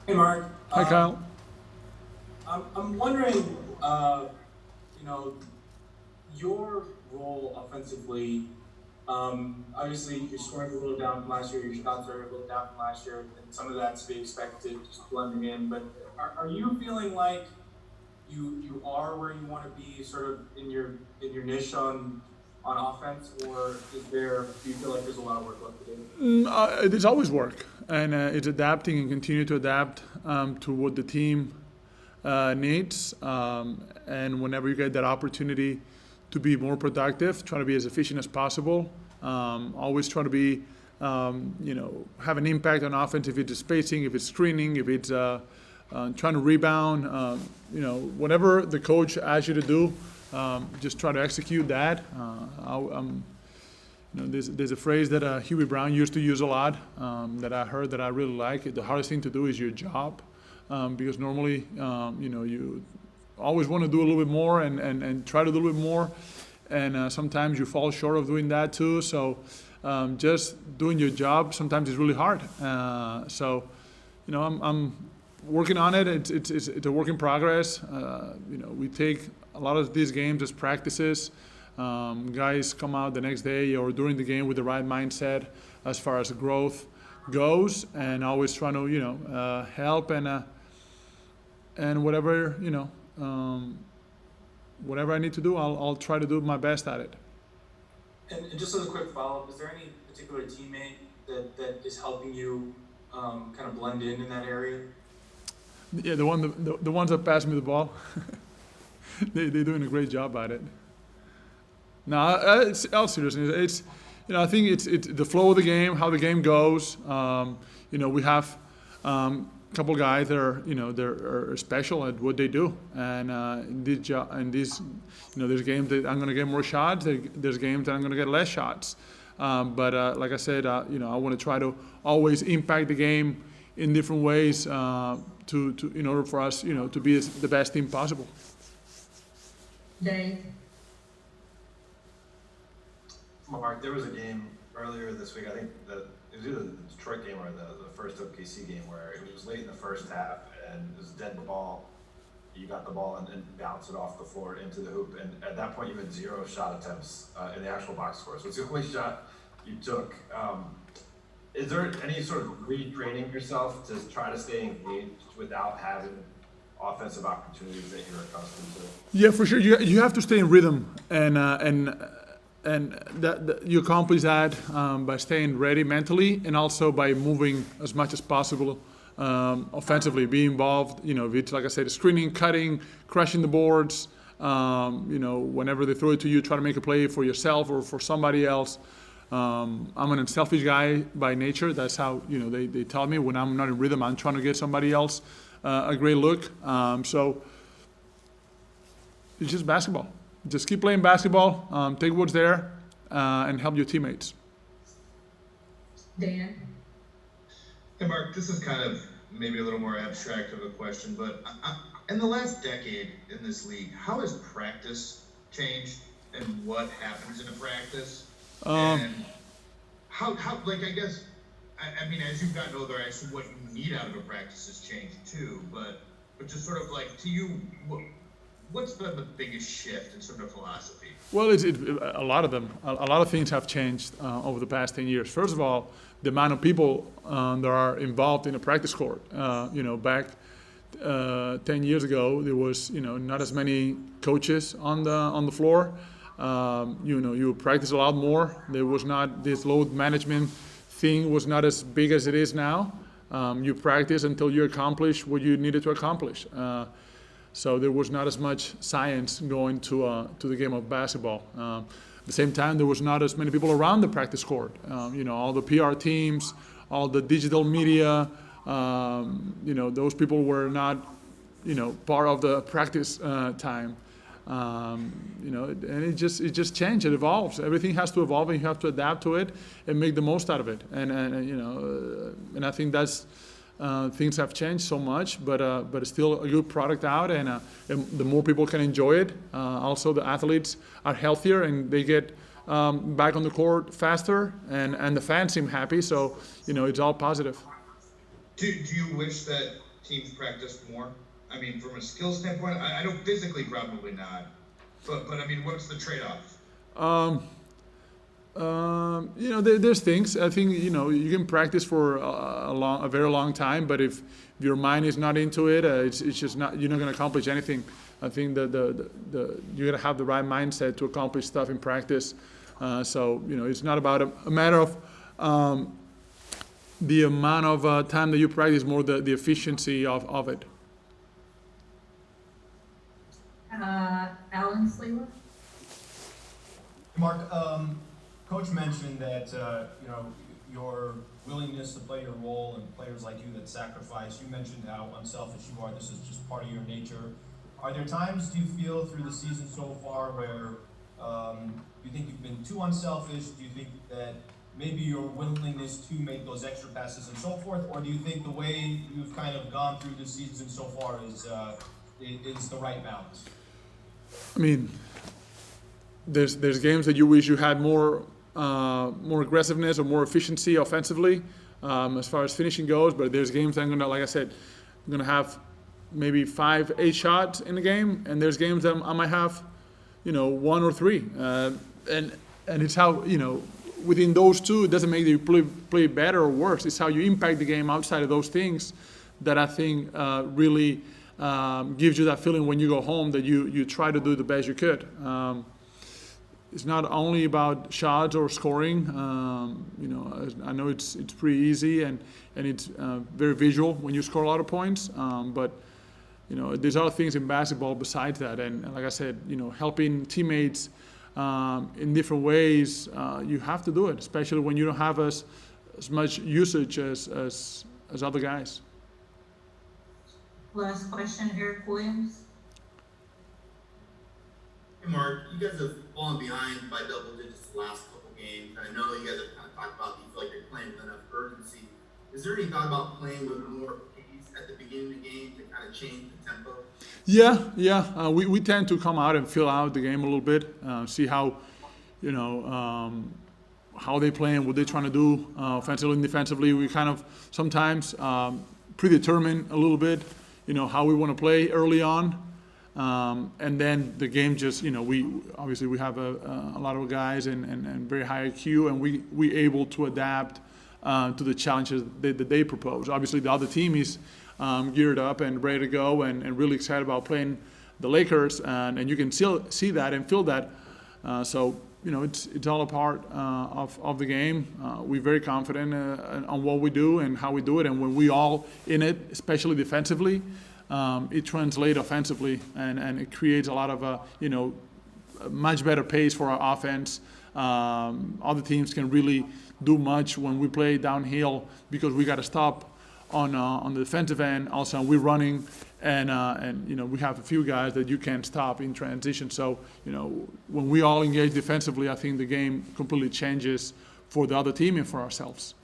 Hey, Mark. Hi, Kyle. I'm wondering, you know, your role offensively. Obviously, your scoring's a little down from last year. Your shots are a little down from last year, and some of that's to be expected, just blending in. But are you feeling like you are where you want to be, sort of in your niche on offense, or do you feel like there's a lot of work left to do? There's always work, and it's adapting and continue to adapt to what the team needs. And whenever you get that opportunity to be more productive, try to be as efficient as possible. Always try to be, have an impact on offense if it's spacing, if it's screening, if it's trying to rebound. Whatever the coach asks you to do, just try to execute that. There's a phrase that Huey Brown used to use a lot that I heard that I really like. The hardest thing to do is your job, because normally, you always want to do a little bit more and try to do a little bit more, and sometimes you fall short of doing that too. So just doing your job sometimes is really hard. I'm working on it. It's a work in progress. We take a lot of these games as practices. Guys come out the next day or during the game with the right mindset as far as growth goes, and always trying to help and whatever whatever I need to do, I'll try to do my best at it. And just as a quick follow-up, is there any particular teammate that is helping you kind of blend in that area? Yeah, the ones that pass me the ball, they're doing a great job at it. No, it's all seriousness. I think it's the flow of the game, how the game goes. We have a couple guys that are special at what they do, and there's games that I'm going to get more shots. There's games that I'm going to get less shots. But like I said, I want to try to always impact the game in different ways to in order for us, to be the best team possible. Dave. Mark, there was a game earlier this week. I think it was either the Detroit game or the first OKC game where it was late in the first half and it was dead ball. You got the ball and bounced it off the floor into the hoop. And at that point, you had 0 shot attempts in the actual box score. So it's the only shot you took. Is there any sort of retraining yourself to try to stay engaged without having offensive opportunities that you're accustomed to? Yeah, for sure. You have to stay in rhythm, and that you accomplish that by staying ready mentally and also by moving as much as possible offensively. Be involved. If it's like I said, screening, cutting, crushing the boards. Whenever they throw it to you, try to make a play for yourself or for somebody else. I'm an unselfish guy by nature. That's how they tell me when I'm not in rhythm, I'm trying to get somebody else a great look. So it's just basketball. Just keep playing basketball. Take what's there and help your teammates. Dan. Hey, Mark, this is kind of maybe a little more abstract of a question, but in the last decade in this league, how has practice changed and what happens in a practice? And how I guess, I mean, as you've gotten older, I assume what you need out of a practice has changed too, but just sort of like, to you, what's been the biggest shift in sort of philosophy? Well, a lot of them. A lot of things have changed over the past 10 years. First of all, the amount of people that are involved in a practice court. Back 10 years ago, there was not as many coaches on the floor. You practice a lot more. There was not this load management thing was not as big as it is now. You practice until you accomplish what you needed to accomplish. So there was not as much science going to the game of basketball. At the same time, there was not as many people around the practice court. All the PR teams, all the digital media. Those people were not, part of the practice time. And it just changed. It evolves. Everything has to evolve, and you have to adapt to it and make the most out of it. And I think that's. Things have changed so much, but it's still a good product out, and the more people can enjoy it. Also, the athletes are healthier and they get back on the court faster, and the fans seem happy. So it's all positive. Do you wish that teams practice more? I mean, from a skill standpoint, I know physically probably not, but I mean, what's the trade-off? There's things. I think you can practice for a very long time, but if your mind is not into it, it's just not. You're not going to accomplish anything. I think you got to have the right mindset to accomplish stuff in practice. So it's not about a matter of the amount of time that you practice, more the efficiency of it. Alan Sleewa? Mark, Coach mentioned that your willingness to play your role and players like you that sacrifice. You mentioned how unselfish you are. This is just part of your nature. Are there times, do you feel, through the season so far where you think you've been too unselfish? Do you think that maybe your willingness to make those extra passes and so forth, or do you think the way you've kind of gone through this season so far is the right balance? I mean, there's games that you wish you had more aggressiveness or more efficiency offensively as far as finishing goes. But there's games that like I said, I'm gonna have maybe 5-8 shots in the game, and there's games that I might have, 1 or 3, and it's how within those two, it doesn't make you play better or worse. It's how you impact the game outside of those things that I think really gives you that feeling when you go home that you try to do the best you could. It's not only about shots or scoring. I know it's pretty easy and it's very visual when you score a lot of points. But there's other things in basketball besides that. And like I said, helping teammates in different ways, you have to do it, especially when you don't have as much usage as other guys. Last question, Eric Williams. Hey Mark, you guys have fallen behind by double digits the last couple games. I know you guys have kind of talked about that you feel like you're playing with enough urgency. Is there any thought about playing with more pace at the beginning of the game to kind of change the tempo? Yeah. We tend to come out and fill out the game a little bit, see how, how they play and what they're trying to do offensively and defensively. We kind of sometimes predetermine a little bit, how we want to play early on. And then the game just, we obviously have a lot of guys and very high IQ, and we able to adapt to the challenges that they propose. Obviously, the other team is geared up and ready to go and really excited about playing the Lakers, and you can still see that and feel that. So it's all a part of the game. We're very confident on what we do and how we do it, and when we all in it, especially defensively. It translates offensively and it creates a lot of a much better pace for our offense. Other teams can really do much when we play downhill because we got to stop on the defensive end. Also, we're running and we have a few guys that you can't stop in transition. So when we all engage defensively, I think the game completely changes for the other team and for ourselves.